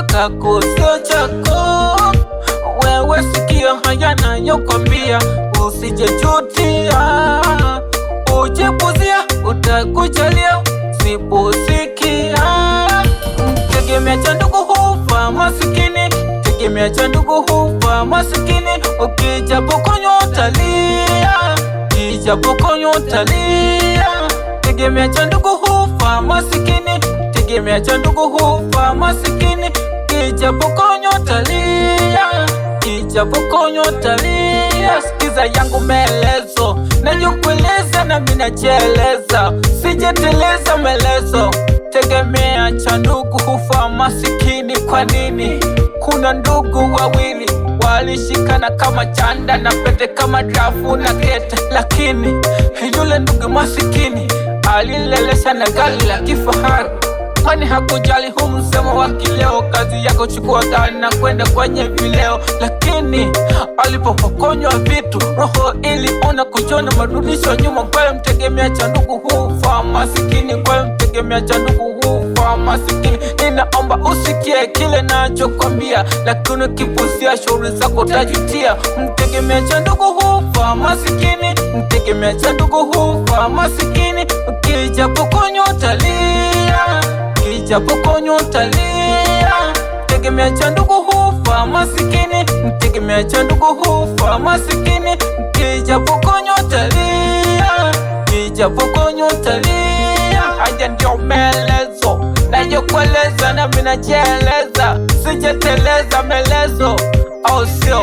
kaka kako sio chako. Wewe sikia haya nayokwambia, usijejutia. Ujipuzia utakujalia, siposikia. Tegemea cha ndugu hufa masikini, tegemea cha ndugu hufa masikini. Ukijapokonywa utalia, ukijapokonywa utalia. Tegemea cha ndugu hufa masikini, tegemea cha ndugu hufa masikini. Ukijapokonywa utalia, ukijapokonywa utalia. Sikiza yangu maelezo, nayokueleza na mimi najieleza, sijeteleza maelezo. Tegemea cha ndugu hufa masikini. Kwa nini? Kuna ndugu wawili walishikana kama chanda na pete, kama drafu na kete, lakini yule ndugu masikini alilelesha na gari la kifahari. Kwani hakujali huu msemo wa kileo, kazi yako chukua gari na kwenda kwenye vileo. Lakini alipopokonywa vitu, roho iliona kujiona, marudisho nyuma. Kwa mtegemea cha ndugu hufa masikini, kwa mtegemea cha ndugu hufa masikini. Ninaomba usikie kile nachokwambia, lakini ukipuuzia shauri zako utajutia. Mtegemea cha ndugu hufa masikini, mtegemea cha ndugu hufa masikini. Ukijapokonywa utalia, ukijapokonywa utalia. Tegemea cha ndugu hufa masikini, tegemea cha ndugu hufa masikini. Ukijapokonywa utalia, ukijapokonywa utalia. Haya ndio maelezo nayokueleza na mimi najieleza, sijeteleza maelezo, au sio?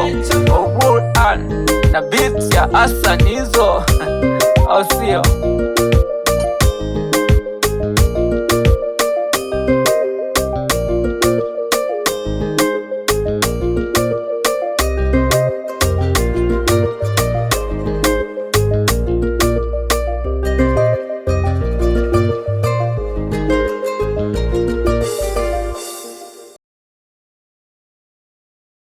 Burhan na beats ya Hassan hizo, au sio?